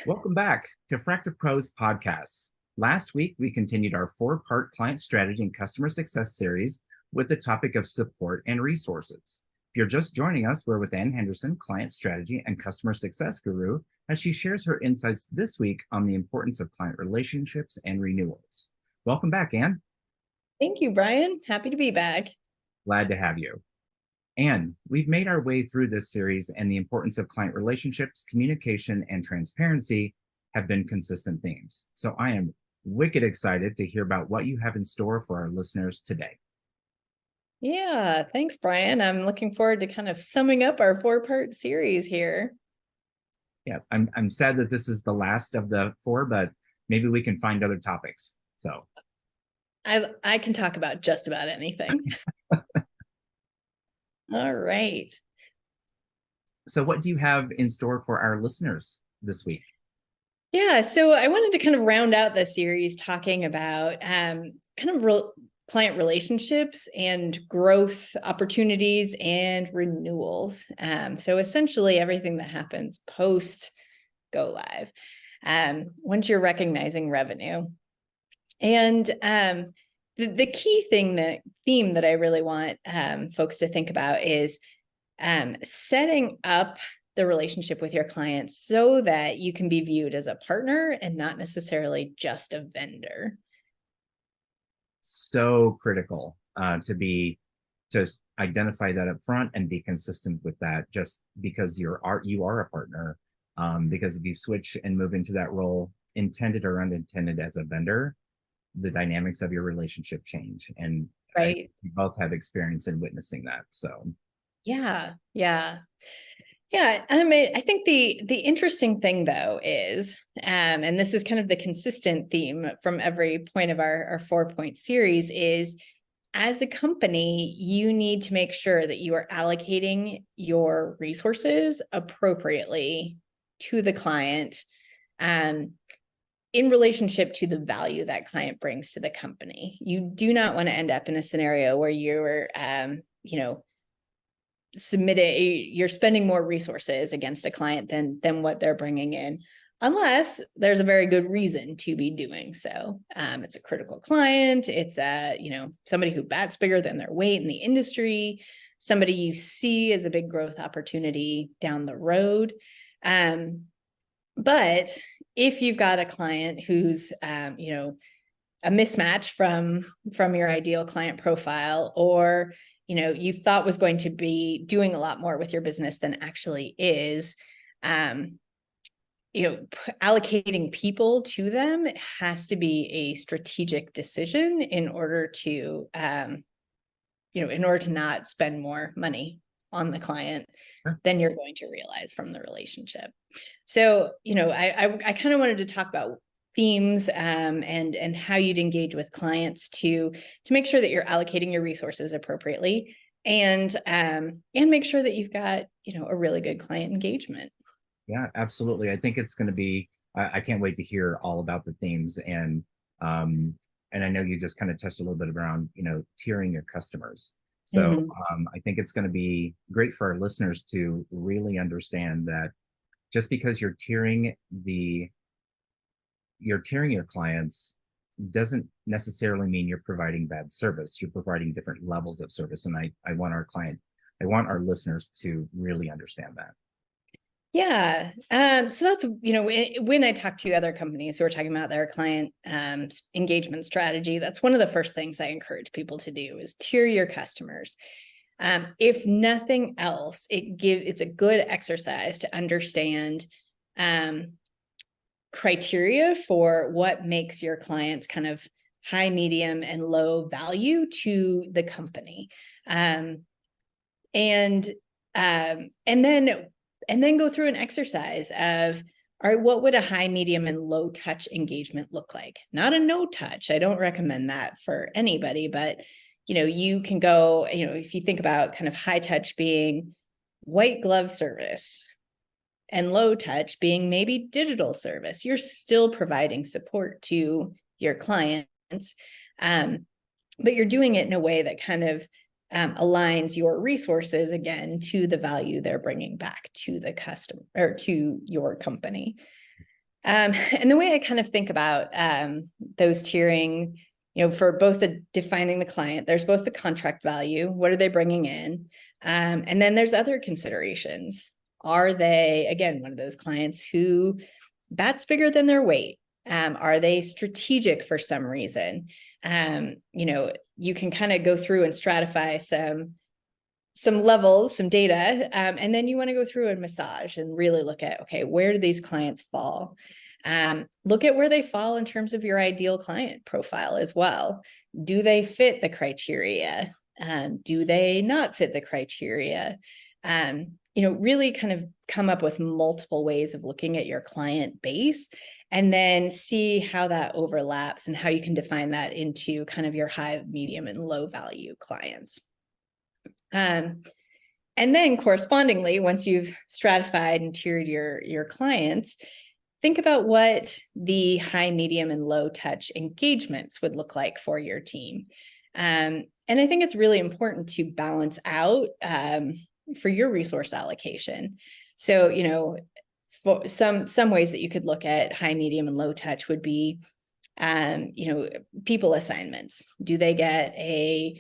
Welcome back to Fractive Pros podcast. Last week, we continued our four-part client strategy and customer success series with the topic of support and resources. If you're just joining us, we're with Ann Henderson, client strategy and customer success guru, as she shares her insights this week on the importance of client relationships and renewals. Welcome back, Ann. Thank you, Brian. Happy to be back. Glad to have you. And we've made our way through this series, and the importance of client relationships, communication, and transparency have been consistent themes. So I am wicked excited to hear about what you have in store for our listeners today. Yeah, thanks, Brian. I'm looking forward to kind of summing up our four-part series here. Yeah, I'm sad that this is the last of the four, but maybe we can find other topics. So I can talk about just about anything. All right. So what do you have in store for our listeners this week? Yeah, so I wanted to kind of round out the series talking about client relationships and growth opportunities and renewals. So essentially everything that happens post go live, once you're recognizing revenue. And the key theme that I really want folks to think about is setting up the relationship with your clients so that you can be viewed as a partner and not necessarily just a vendor. So critical to identify that up front and be consistent with that. Just because you are a partner, because if you switch and move into that role, intended or unintended as a vendor, the dynamics of your relationship change. And Right. we both have experience in witnessing that. So Yeah. I mean, I think the interesting thing though is, and this is kind of the consistent theme from every point of our 4-point series, is as a company, you need to make sure that you are allocating your resources appropriately to the client, in relationship to the value that client brings to the company. You do not want to end up in a scenario where you're, you're spending more resources against a client than what they're bringing in, unless there's a very good reason to be doing so. It's a critical client. It's somebody who bats bigger than their weight in the industry, somebody you see as a big growth opportunity down the road. But if you've got a client who's a mismatch from your ideal client profile, or you thought was going to be doing a lot more with your business than actually is, allocating people to them has to be a strategic decision in order to not spend more money on the client than you're going to realize from the relationship. So, I kind of wanted to talk about themes, and how you'd engage with clients to make sure that you're allocating your resources appropriately, and make sure that you've got a really good client engagement. yeah, absolutely. I think it's going to be. I can't wait to hear all about the themes, and I know you just kind of touched a little bit around tiering your customers. So I think it's going to be great for our listeners to really understand that just because you're tiering your clients doesn't necessarily mean you're providing bad service. You're providing different levels of service. And I want our listeners to really understand that. Yeah. So that's, when I talk to other companies who are talking about their client engagement strategy, that's one of the first things I encourage people to do is tier your customers. If nothing else, it's a good exercise to understand criteria for what makes your clients kind of high, medium, and low value to the company. And then go through an exercise of, all right, what would a high, medium, and low touch engagement look like? Not a no touch. I don't recommend that for anybody, but you can go, if you think about kind of high touch being white glove service and low touch being maybe digital service, you're still providing support to your clients, but you're doing it in a way that kind of aligns your resources again to the value they're bringing back to the customer or to your company. And the way I kind of think about those tiering, for both the defining the client, there's both the contract value, what are they bringing in? And then there's other considerations. Are they, again, one of those clients who bats bigger than their weight? Are they strategic for some reason? You can kind of go through and stratify some levels, some data, and then you want to go through and massage and really look at, okay, where do these clients fall? Look at where they fall in terms of your ideal client profile as well. Do they fit the criteria? Do they not fit the criteria? Really kind of come up with multiple ways of looking at your client base and then see how that overlaps and how you can define that into kind of your high, medium, and low value clients. And then correspondingly, once you've stratified and tiered your clients, think about what the high, medium, and low touch engagements would look like for your team. And I think it's really important to balance out for your resource allocation. So, for some ways that you could look at high, medium, and low touch would be, people assignments. Do they get do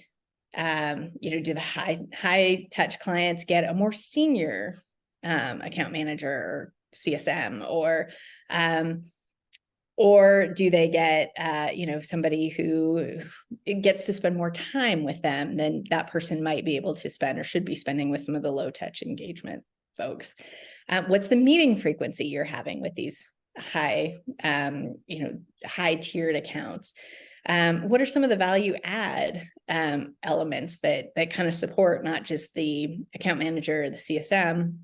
the high touch clients get a more senior account manager or CSM, or do they get somebody who gets to spend more time with them than that person might be able to spend or should be spending with some of the low touch engagement folks? What's the meeting frequency you're having with these high tiered accounts? What are some of the value add elements that kind of support not just the account manager or the CSM?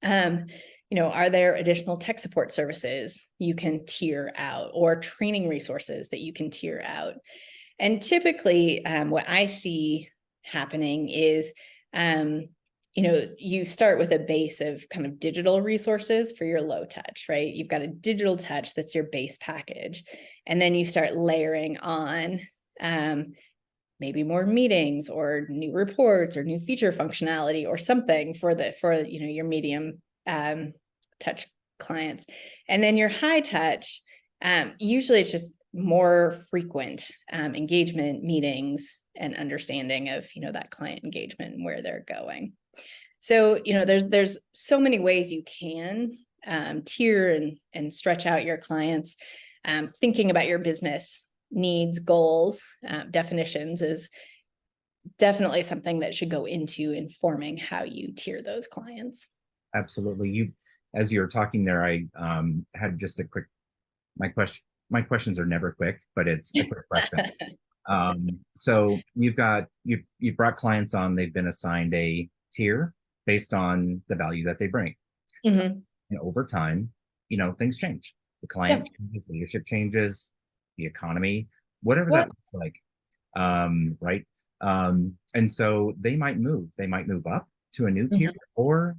Are there additional tech support services you can tier out or training resources that you can tier out? And typically what I see happening is, you start with a base of kind of digital resources for your low touch, right? You've got a digital touch that's your base package. And then you start layering on maybe more meetings or new reports or new feature functionality or something for your medium touch clients. And then your high touch, usually it's just more frequent engagement meetings and understanding of that client engagement and where they're going. So there's so many ways you can tier and stretch out your clients. Thinking about your business needs, goals, definitions is definitely something that should go into informing how you tier those clients. Absolutely. As you were talking there, I had just a quick, my questions are never quick, but it's a quick question. So you've brought clients on, they've been assigned a tier based on the value that they bring. Mm-hmm. And over time, things change. The client changes, leadership changes, the economy, whatever that looks like. Right. And so they might move up to a new tier, or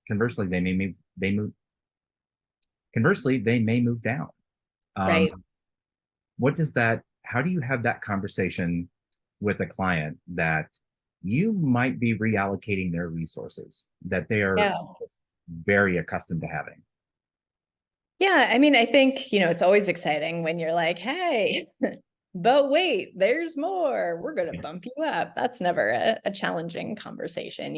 conversely, they may move down. Right. How do you have that conversation with a client that you might be reallocating their resources that they are very accustomed to having? Yeah, I mean, I think, it's always exciting when you're like, hey, but wait, there's more. We're going to bump you up. That's never a challenging conversation,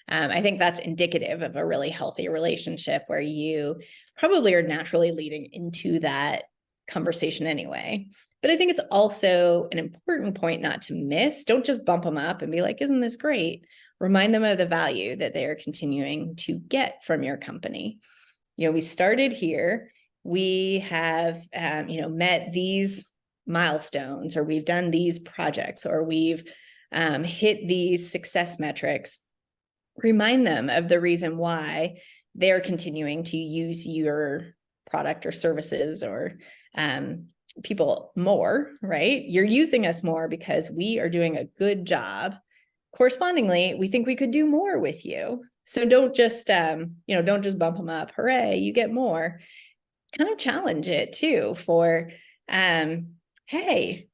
I think that's indicative of a really healthy relationship where you probably are naturally leading into that conversation anyway. But I think it's also an important point not to miss. Don't just bump them up and be like, isn't this great? Remind them of the value that they are continuing to get from your company. We started here, we have, met these milestones, or we've done these projects, or we've hit these success metrics. Remind them of the reason why they're continuing to use your product or services or people more, right? You're using us more because we are doing a good job. Correspondingly, we think we could do more with you. So don't just bump them up. Hooray, you get more. Kind of challenge it too for, hey,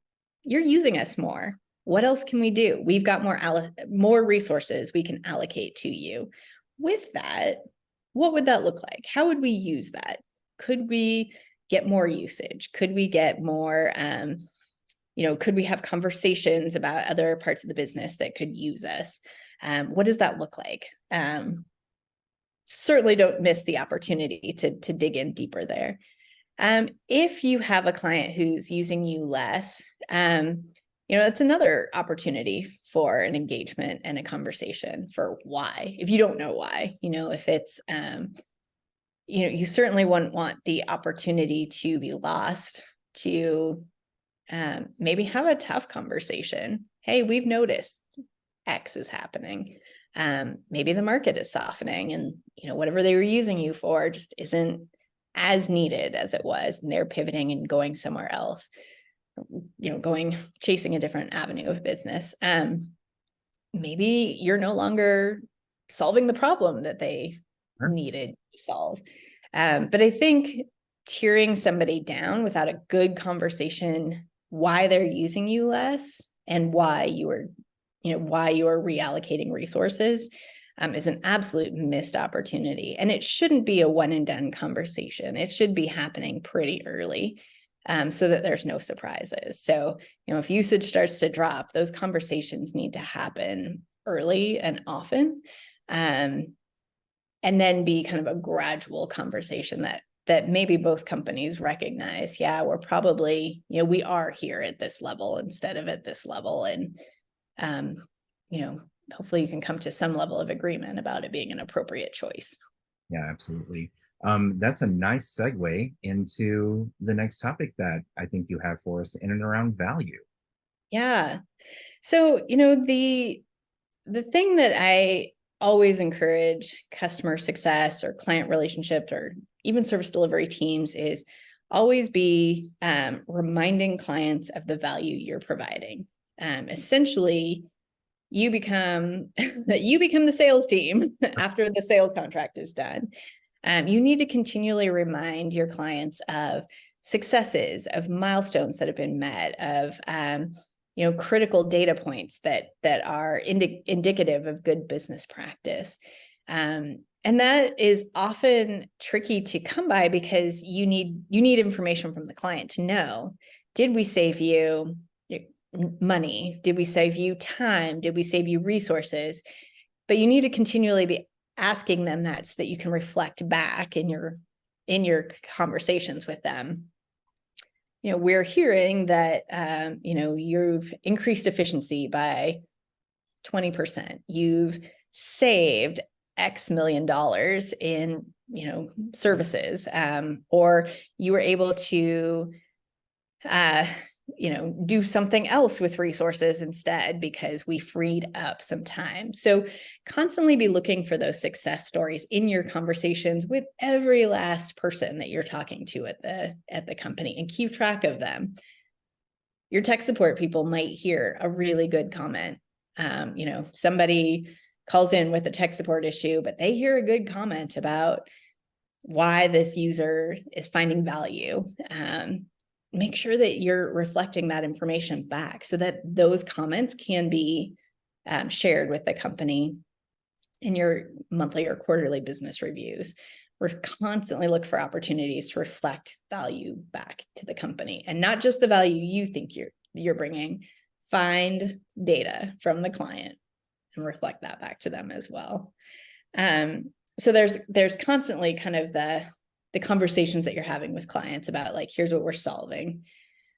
you're using us more. What else can we do? We've got more resources we can allocate to you. With that, what would that look like? How would we use that? could we get more usage? Could we get more, could we have conversations about other parts of the business that could use us? What does that look like? Certainly don't miss the opportunity to dig in deeper there. If you have a client who's using you less, it's another opportunity for an engagement and a conversation for why. If you don't know why, if it's, you certainly wouldn't want the opportunity to be lost to maybe have a tough conversation. Hey, we've noticed X is happening. Maybe the market is softening and, whatever they were using you for just isn't as needed as it was. And they're pivoting and going somewhere else, chasing a different avenue of business. Maybe you're no longer solving the problem that they needed to solve. But I think tearing somebody down without a good conversation, why they're using you less and why you are reallocating resources is an absolute missed opportunity. And it shouldn't be a one and done conversation. It should be happening pretty early so that there's no surprises. So, if usage starts to drop, those conversations need to happen early and often, and then be kind of a gradual conversation that maybe both companies recognize, yeah, we're probably, we are here at this level instead of at this level. And, hopefully you can come to some level of agreement about it being an appropriate choice. Yeah, absolutely. That's a nice segue into the next topic that I think you have for us in and around value. Yeah. So, the thing that I always encourage customer success or client relationship or even service delivery teams is always be reminding clients of the value you're providing. Essentially, you become the sales team after the sales contract is done. You need to continually remind your clients of successes, of milestones that have been met, of critical data points that are indicative of good business practice. And that is often tricky to come by because you need information from the client to know, did we save you money? Did we save you time? Did we save you resources? But you need to continually be asking them that so that you can reflect back in your conversations with them. We're hearing that, you've increased efficiency by 20%. You've saved X million dollars in, services, or you were able to, do something else with resources instead because we freed up some time. So constantly be looking for those success stories in your conversations with every last person that you're talking to at the company and keep track of them. Your tech support people might hear a really good comment. Somebody calls in with a tech support issue, but they hear a good comment about why this user is finding value. Make sure that you're reflecting that information back so that those comments can be shared with the company in your monthly or quarterly business reviews. We're constantly looking for opportunities to reflect value back to the company, and not just the value you think you're bringing. Find data from the client and reflect that back to them as well. So there's constantly kind of the conversations that you're having with clients about, like, here's what we're solving.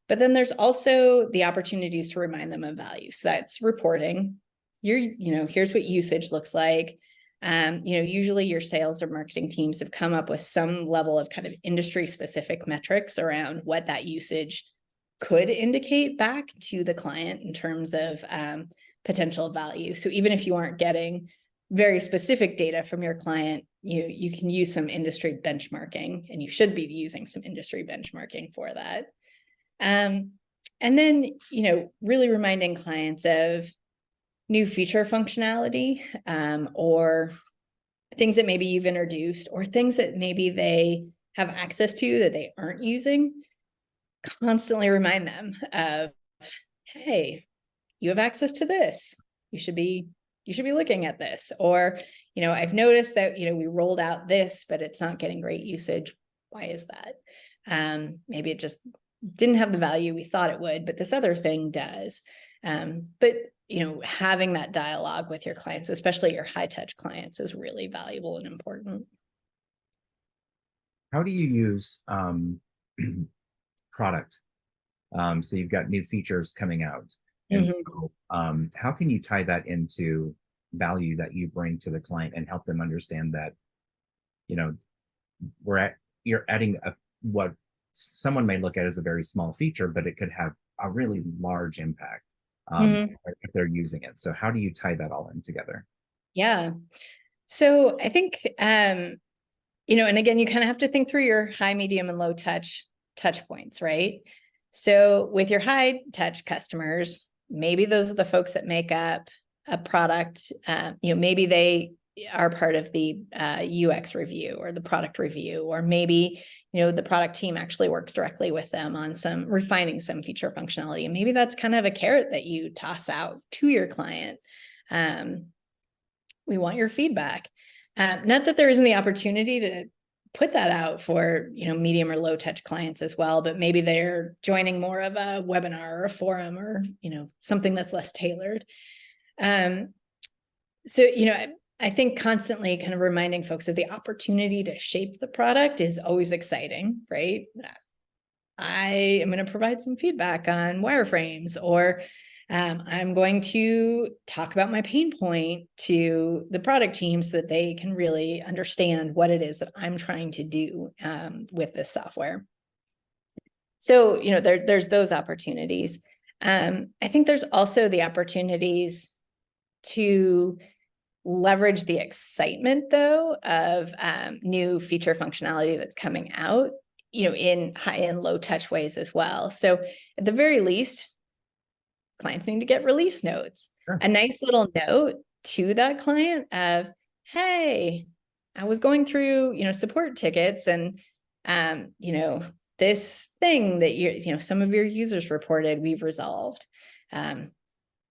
But then there's also the opportunities to remind them of value. So that's reporting. Here's what usage looks like. Usually your sales or marketing teams have come up with some level of kind of industry specific metrics around what that usage could indicate back to the client in terms of potential value. So even if you aren't getting very specific data from your client, you can use some industry benchmarking, and you should be using some industry benchmarking for that. And then, really reminding clients of new feature functionality, or things that maybe you've introduced, or things that maybe they have access to that they aren't using. Constantly remind them of, hey, you have access to this. You should be looking at this. Or, I've noticed that, we rolled out this, but it's not getting great usage. Why is that? Maybe it just didn't have the value we thought it would, but this other thing does. But having that dialogue with your clients, especially your high touch clients, is really valuable and important. How do you use product? So you've got new features coming out. And so how can you tie that into value that you bring to the client and help them understand that, you're adding what someone may look at as a very small feature, but it could have a really large impact if they're using it. So how do you tie that all in together? Yeah. So I think, and again, you kind of have to think through your high, medium, and low touch points, right? So with your high touch customers, maybe those are the folks that make up a product. Maybe they are part of the UX review or the product review, or maybe, the product team actually works directly with them on refining some feature functionality. And maybe that's kind of a carrot that you toss out to your client. We want your feedback. Not that there isn't the opportunity to put that out for, medium or low touch clients as well, but maybe they're joining more of a webinar or a forum or, something that's less tailored. So, I think constantly kind of reminding folks of the opportunity to shape the product is always exciting, right? I am going to provide some feedback on wireframes, or I'm going to talk about my pain point to the product team so that they can really understand what it is that I'm trying to do with this software. So, there's those opportunities. I think there's also the opportunities to leverage the excitement, though, of new feature functionality that's coming out, in high and low touch ways as well. So at the very least, clients need to get release notes. Sure. A nice little note to that client of, hey, I was going through, support tickets, and, this thing that some of your users reported, we've resolved.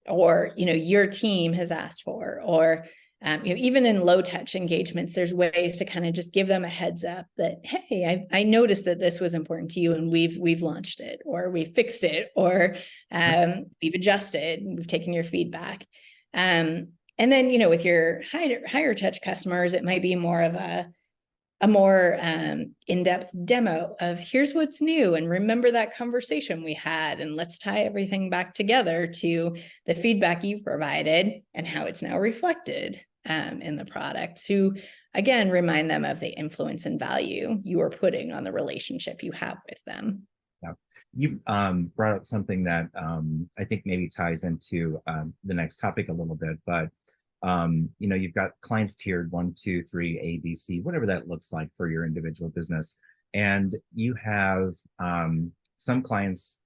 Or, your team has asked for, or, even in low touch engagements, there's ways to kind of just give them a heads up that, hey, I noticed that this was important to you, and we've launched it, or we've fixed it, or we've adjusted, and we've taken your feedback. And then, with your higher touch customers, it might be more of a more in-depth demo of, here's what's new, and remember that conversation we had, and let's tie everything back together to the feedback you've provided and how it's now reflected in the product, to again remind them of the influence and value you are putting on the relationship you have with them. Yeah. You brought up something that I think maybe ties into the next topic a little bit, but you've got clients tiered 1, 2, 3, A, B, C, whatever that looks like for your individual business. And you have some clients,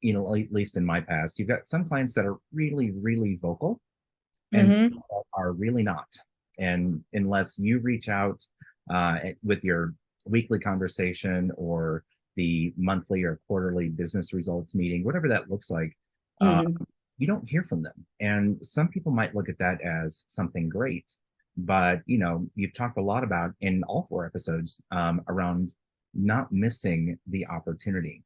at least in my past, you've got some clients that are really, really vocal and are really not. And unless you reach out with your weekly conversation or the monthly or quarterly business results meeting, whatever that looks like, you don't hear from them. And some people might look at that as something great, but you've talked a lot about in all 4 episodes around not missing the opportunity.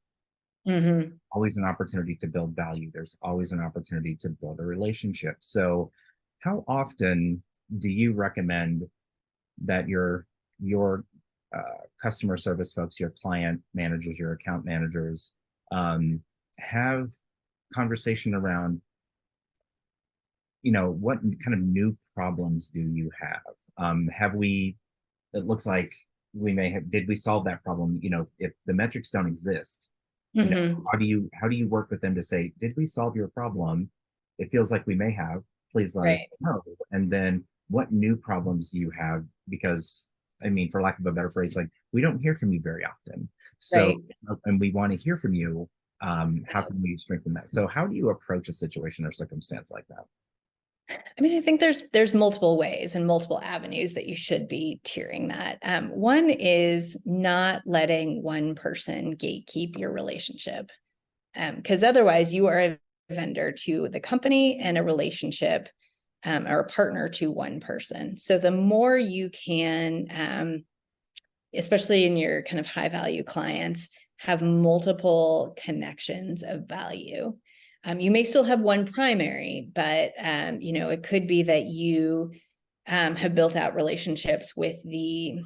Always an opportunity to build value. There's always an opportunity to build a relationship. So how often do you recommend that your customer service folks, your client managers, your account managers, have conversation around, what kind of new problems do you have? It looks like did we solve that problem? If the metrics don't exist, how do you work with them to say, did we solve your problem? It feels like we may have, please let us know. And then what new problems do you have? Because for lack of a better phrase, like, we don't hear from you very often. So, and we want to hear from you. How can we strengthen that? So how do you approach a situation or circumstance like that? I think there's multiple ways and multiple avenues that you should be tiering that. One is not letting one person gatekeep your relationship, because otherwise you are a vendor to the company and a relationship or a partner to one person. So the more you can especially in your kind of high value clients, have multiple connections of value. You may still have one primary, but it could be that you have built out relationships with you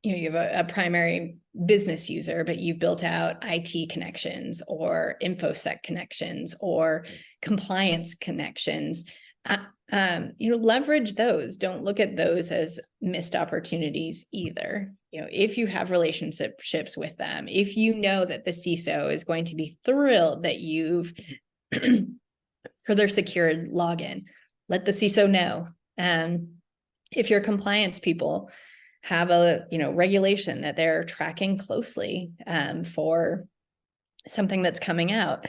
have a primary business user, but you've built out IT connections or InfoSec connections or compliance connections. Leverage those. Don't look at those as missed opportunities either. If you have relationships with them, if you know that the CISO is going to be thrilled that you've for their secured login, let the CISO know. If your compliance people have a regulation that they're tracking closely for something that's coming out,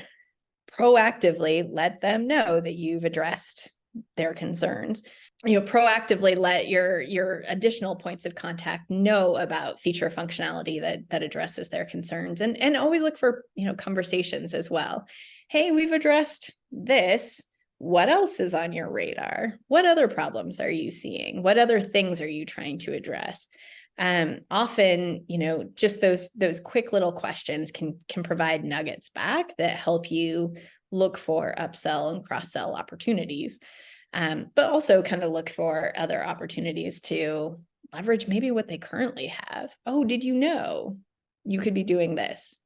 proactively let them know that you've addressed their concerns. Proactively let your additional points of contact know about feature functionality that addresses their concerns, and always look for conversations as well. Hey, we've addressed this. What else is on your radar? What other problems are you seeing? What other things are you trying to address? Often, just those quick little questions can provide nuggets back that help you look for upsell and cross-sell opportunities, but also kind of look for other opportunities to leverage maybe what they currently have. Oh, did you know you could be doing this?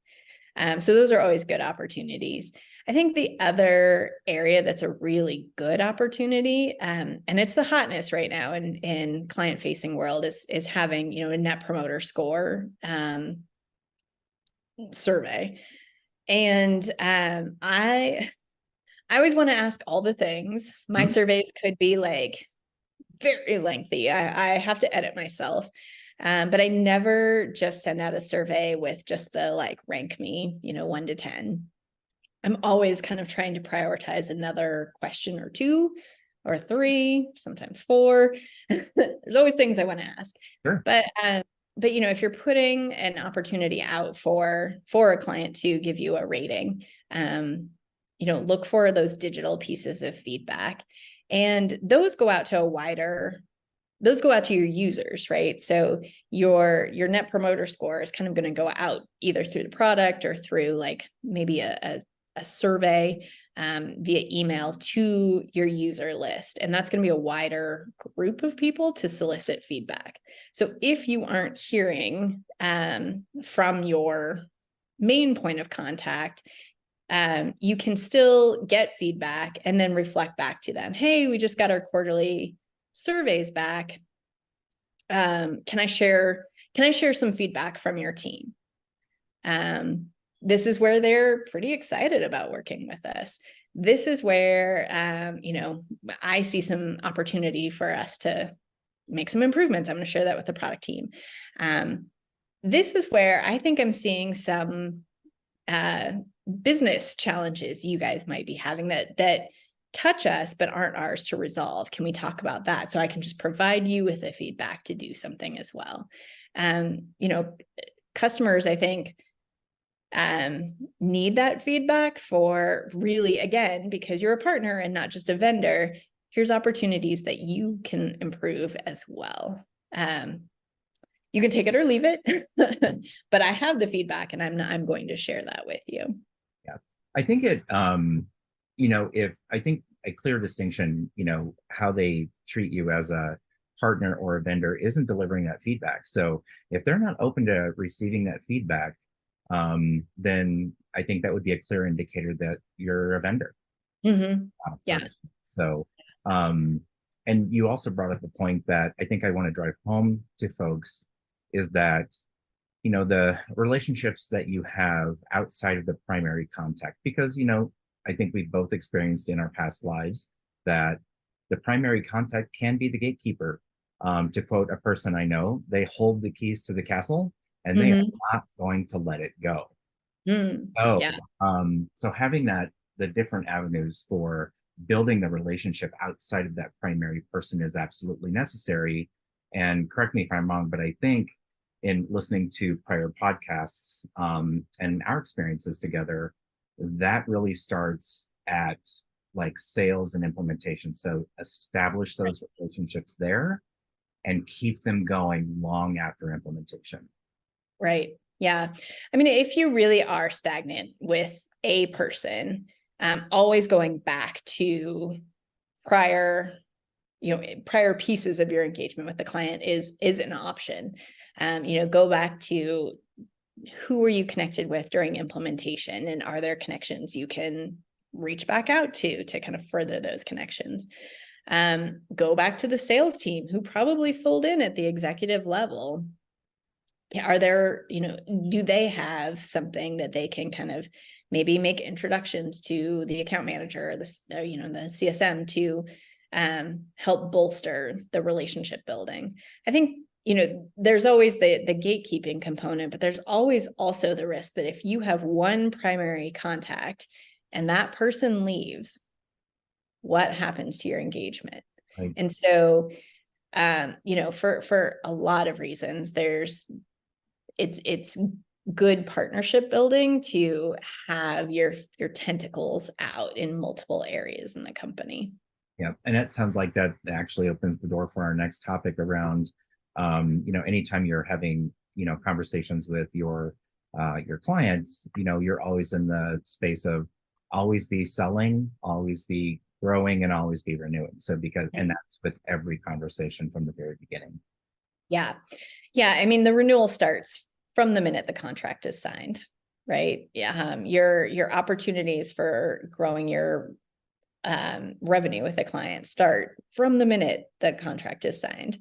So those are always good opportunities. I think the other area that's a really good opportunity, and it's the hotness right now in client-facing world, is having a Net Promoter Score survey. And I always want to ask all the things. My surveys could be like very lengthy. I have to edit myself. But I never just send out a survey with just the rank me, 1 to 10. I'm always kind of trying to prioritize another question or 2 or 3, sometimes 4. There's always things I want to ask. Sure. But if you're putting an opportunity out for a client to give you a rating, look for those digital pieces of feedback, and those go out to your users, right? So your Net Promoter Score is kind of going to go out either through the product or through maybe a survey via email to your user list. And that's going to be a wider group of people to solicit feedback. So if you aren't hearing from your main point of contact, you can still get feedback and then reflect back to them. Hey, we just got our quarterly surveys back. Can I share some feedback from your team? This is where they're pretty excited about working with us. This is where I see some opportunity for us to make some improvements. I'm going to share that with the product team. This is where I think I'm seeing some business challenges you guys might be having that touch us but aren't ours to resolve. Can we talk about that? So I can just provide you with the feedback to do something as well. Customers, I think, need that feedback for really, again, because you're a partner and not just a vendor, here's opportunities that you can improve as well. You can take it or leave it, but I have the feedback and I'm going to share that with you. Yeah, I think I think a clear distinction, how they treat you as a partner or a vendor isn't delivering that feedback. So if they're not open to receiving that feedback, then I think that would be a clear indicator that you're a vendor. Yeah. So, and you also brought up the point that I think I want to drive home to folks is that, the relationships that you have outside of the primary contact, because, I think we've both experienced in our past lives that the primary contact can be the gatekeeper. To quote a person I know, they hold the keys to the castle and they are not going to let it go. So, yeah. So having the different avenues for building the relationship outside of that primary person is absolutely necessary. And correct me if I'm wrong, but I think in listening to prior podcasts and our experiences together, that really starts at sales and implementation. So establish those relationships there and keep them going long after implementation. Right. Yeah. I mean, if you really are stagnant with a person, always going back to prior, prior pieces of your engagement with the client is an option. Go back to who were you connected with during implementation, and are there connections you can reach back out to kind of further those connections. Go back to the sales team who probably sold in at the executive level. Are there, do they have something that they can kind of maybe make introductions to the account manager, the CSM to help bolster the relationship building? I think, there's always the gatekeeping component, but there's always also the risk that if you have one primary contact and that person leaves, what happens to your engagement? Right. And so, for a lot of reasons, it's good partnership building to have your tentacles out in multiple areas in the company. Yeah, and it sounds like that actually opens the door for our next topic around, anytime you're having, conversations with your clients, you're always in the space of always be selling, always be growing, and always be renewing. So and that's with every conversation from the very beginning. Yeah. Yeah. I mean, the renewal starts from the minute the contract is signed, right? Yeah. Your opportunities for growing your revenue with a client start from the minute the contract is signed.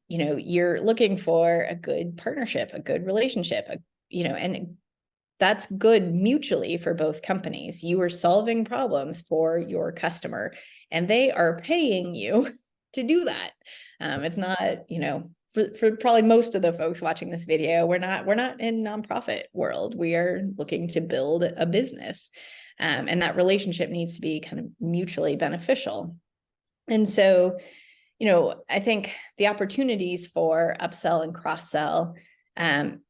You're looking for a good partnership, a good relationship, and that's good mutually for both companies. You are solving problems for your customer and they are paying you to do that. It's not, for probably most of the folks watching this video, we're not in nonprofit world. We are looking to build a business. And that relationship needs to be kind of mutually beneficial. And so, I think the opportunities for upsell and cross-sell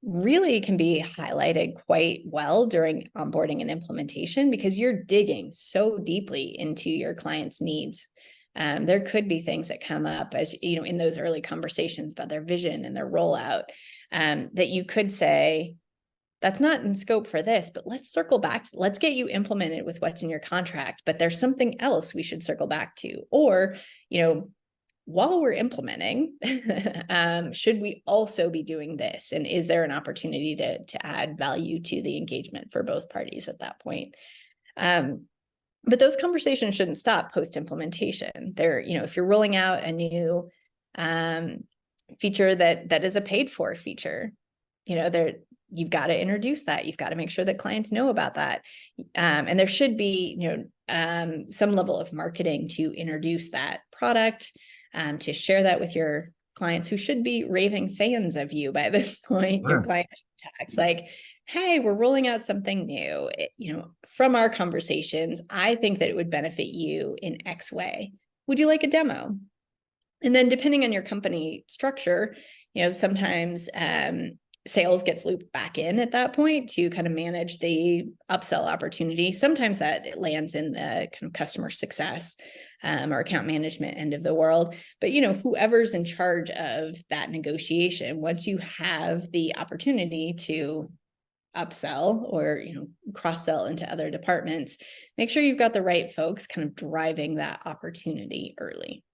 really can be highlighted quite well during onboarding and implementation, because you're digging so deeply into your client's needs. There could be things that come up as in those early conversations about their vision and their rollout, that you could say, that's not in scope for this, but let's circle back. Let's get you implemented with what's in your contract, but there's something else we should circle back to. Or, while we're implementing, should we also be doing this? And is there an opportunity to add value to the engagement for both parties at that point? But those conversations shouldn't stop post-implementation. If you're rolling out a new feature that is a paid for feature, you've got to introduce that. You've got to make sure that clients know about that. And there should be, some level of marketing to introduce that product, to share that with your clients who should be raving fans of you by this point. Sure. Your client contacts, like, hey, we're rolling out something new. From our conversations, I think that it would benefit you in X way. Would you like a demo? And then depending on your company structure, sometimes sales gets looped back in at that point to kind of manage the upsell opportunity. Sometimes that lands in the kind of customer success or account management end of the world. But, whoever's in charge of that negotiation, once you have the opportunity to upsell or, cross-sell into other departments, make sure you've got the right folks kind of driving that opportunity early.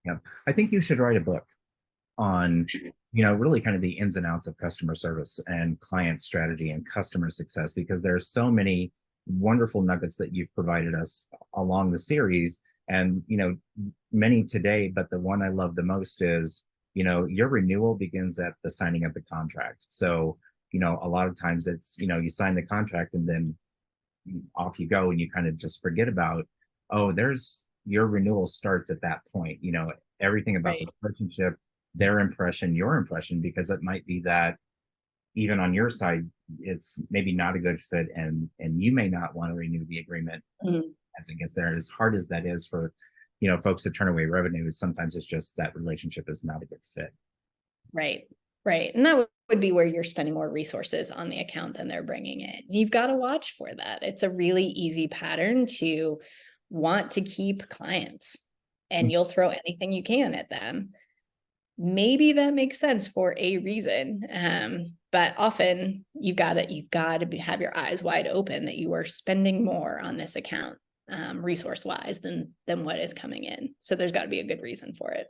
Yeah, I think you should write a book on, really kind of the ins and outs of customer service and client strategy and customer success, because there's so many wonderful nuggets that you've provided us along the series, and many today, but the one I love the most is, your renewal begins at the signing of the contract. So a lot of times it's, you sign the contract and then off you go, and you kind of just forget about, your renewal starts at that point. Everything about the relationship, their impression, your impression, because it might be that even on your side, it's maybe not a good fit, and you may not want to renew the agreement as it gets there. And as hard as that is for, folks to turn away revenue, sometimes it's just that relationship is not a good fit. Right. And that would be where you're spending more resources on the account than they're bringing in. You've got to watch for that. It's a really easy pattern to want to keep clients, and you'll throw anything you can at them. maybe that makes sense for a reason. But often you've got to have your eyes wide open that you are spending more on this account, resource wise, than what is coming in. So there's got to be a good reason for it.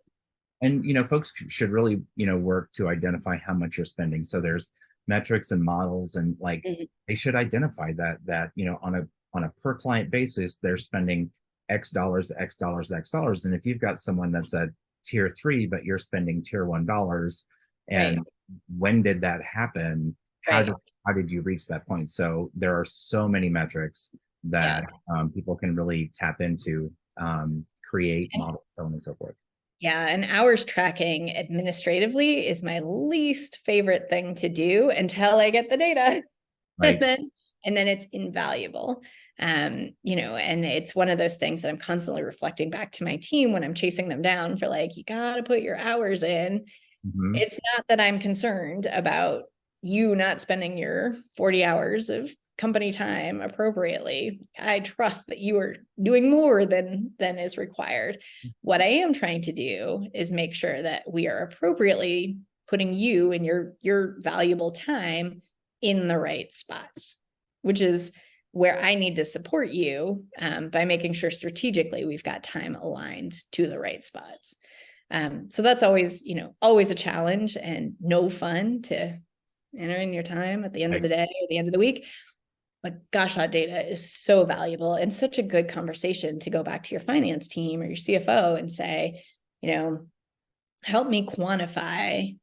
And folks should really work to identify how much you're spending. So there's metrics and models, and like they should identify that on a per client basis they're spending X dollars, X dollars, X dollars. And if you've got someone that's at tier 3 but you're spending tier 1 dollars, and when did that happen? How did you reach that point? So there are so many metrics that people can really tap into, create models, so on and so forth. Yeah, and hours tracking administratively is my least favorite thing to do until I get the data. Right. and then it's invaluable. And it's one of those things that I'm constantly reflecting back to my team when I'm chasing them down for, like, you got to put your hours in. It's not that I'm concerned about you not spending your 40 hours of company time appropriately. I trust that you are doing more than is required. What I am trying to do is make sure that we are appropriately putting you and your valuable time in the right spots, which is where I need to support you, by making sure strategically we've got time aligned to the right spots. So that's always a challenge and no fun to enter in your time at the end of the day or the end of the week. But gosh, that data is so valuable and such a good conversation to go back to your finance team or your CFO and say, help me quantify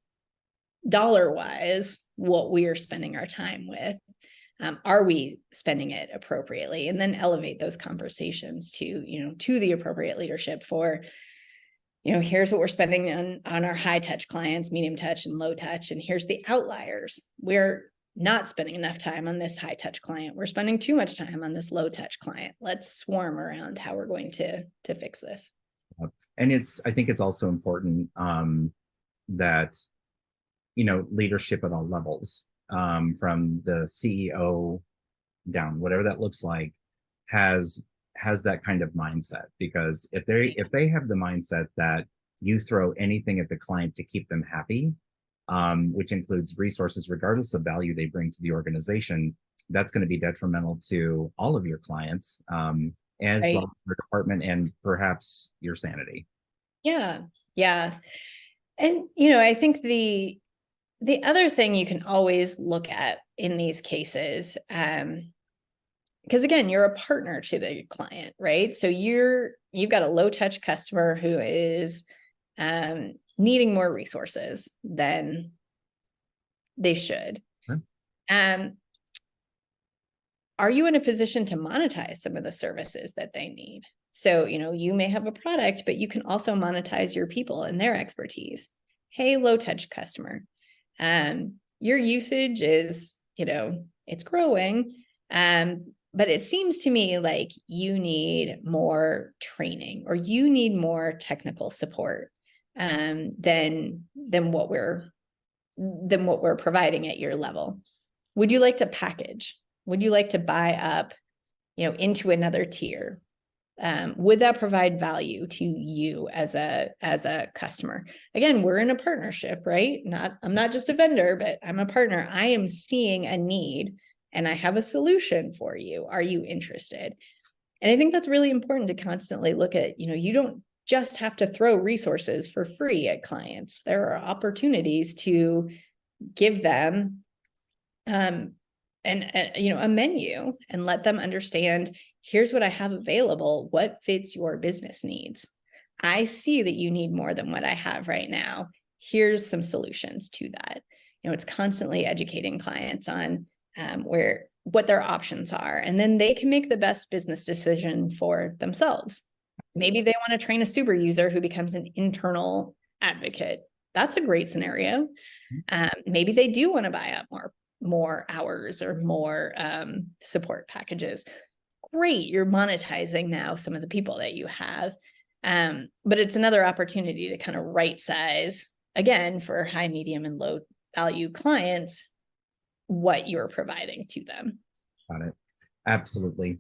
dollar-wise what we are spending our time with. Are we spending it appropriately? And then elevate those conversations to the appropriate leadership for, here's what we're spending on our high touch clients, medium touch and low touch. And here's the outliers. We're not spending enough time on this high touch client. We're spending too much time on this low touch client. Let's swarm around how we're going to fix this. And I think it's also important that, leadership at all levels, from the CEO down, whatever that looks like, has that kind of mindset. Because if they have the mindset that you throw anything at the client to keep them happy, which includes resources regardless of value they bring to the organization, that's going to be detrimental to all of your clients, as well as your department and perhaps your sanity. Yeah. And I think the other thing you can always look at in these cases, because again, you're a partner to the client, right? So you've got a low touch customer who is needing more resources than they should. Sure. Are you in a position to monetize some of the services that they need? So, you may have a product, but you can also monetize your people and their expertise. Hey, low touch customer, your usage is, it's growing. But it seems to me like you need more training or you need more technical support, than what we're providing at your level. Would you like to package? Would you like to buy up, into another tier? Would that provide value to you as a customer? Again, we're in a partnership, right? I'm not just a vendor, but I'm a partner. I am seeing a need and I have a solution for you. Are you interested? And I think that's really important to constantly look at. You don't just have to throw resources for free at clients. There are opportunities to give them a menu and let them understand, here's what I have available, what fits your business needs. I see that you need more than what I have right now. Here's some solutions to that. It's constantly educating clients on what their options are, and then they can make the best business decision for themselves. Maybe they want to train a super user who becomes an internal advocate. That's a great scenario. Maybe they do want to buy up more hours or more support packages. Great, you're monetizing now some of the people that you have. But it's another opportunity to kind of right size, again, for high, medium, and low value clients, what you're providing to them. Got it. Absolutely.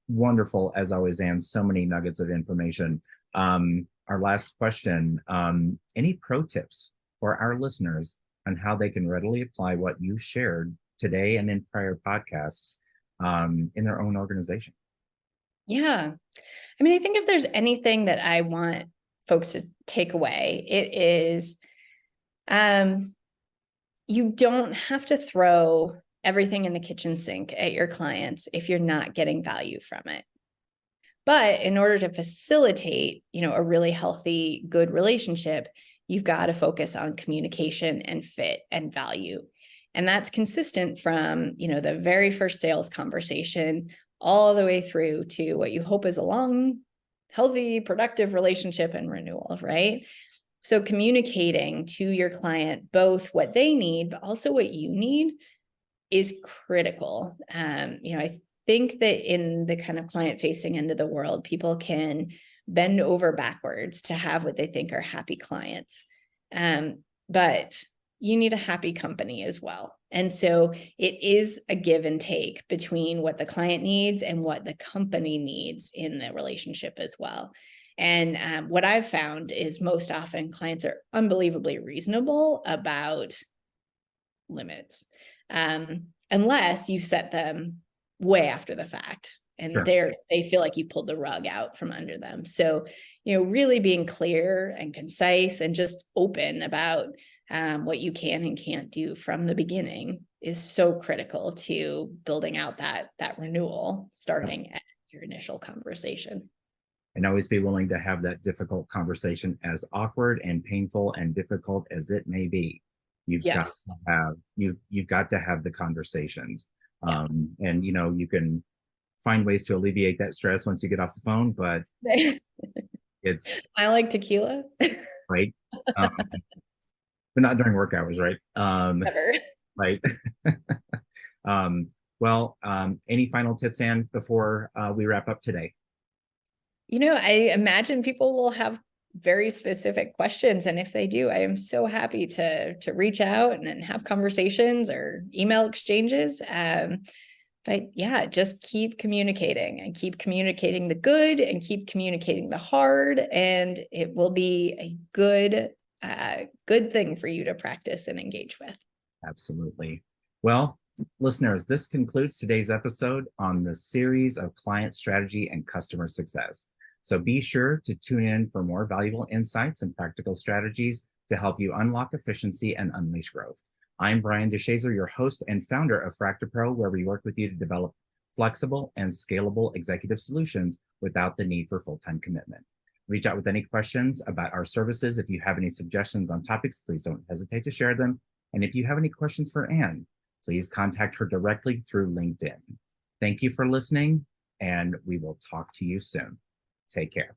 Wonderful, as always, Anne. So many nuggets of information. Our last question, any pro tips for our listeners on how they can readily apply what you shared today and in prior podcasts in their own organization? Yeah. I mean, I think if there's anything that I want folks to take away, it is you don't have to throw everything in the kitchen sink at your clients if you're not getting value from it. But in order to facilitate, a really healthy, good relationship, you've got to focus on communication and fit and value. And that's consistent from, the very first sales conversation all the way through to what you hope is a long, healthy, productive relationship and renewal, right? So communicating to your client both what they need, but also what you need is critical. I think that in the kind of client-facing end of the world, people can bend over backwards to have what they think are happy clients. But you need a happy company as well. And so it is a give and take between what the client needs and what the company needs in the relationship as well. And what I've found is most often clients are unbelievably reasonable about limits, unless you set them way after the fact and Sure. they feel like you've pulled the rug out from under them. So, really being clear and concise and just open about what you can and can't do from the beginning is so critical to building out that renewal starting at your initial conversation. And always be willing to have that difficult conversation, as awkward and painful and difficult as it may be. You've got Yes. to have you've got to have the conversations. Yeah. And you can find ways to alleviate that stress once you get off the phone, but it's I like tequila. right. Um, but not during work hours, right? Never. Right. Any final tips, Anne, before we wrap up today? I imagine people will have very specific questions. And if they do, I am so happy to reach out and have conversations or email exchanges. But yeah, just keep communicating and keep communicating the good and keep communicating the hard. And it will be a good thing for you to practice and engage with. Absolutely. Well, listeners, this concludes today's episode on the series of client strategy and customer success. So be sure to tune in for more valuable insights and practical strategies to help you unlock efficiency and unleash growth. I'm Brian DeShazer, your host and founder of FractaPro, where we work with you to develop flexible and scalable executive solutions without the need for full-time commitment. Reach out with any questions about our services. If you have any suggestions on topics, please don't hesitate to share them. And if you have any questions for Anne, please contact her directly through LinkedIn. Thank you for listening, and we will talk to you soon. Take care.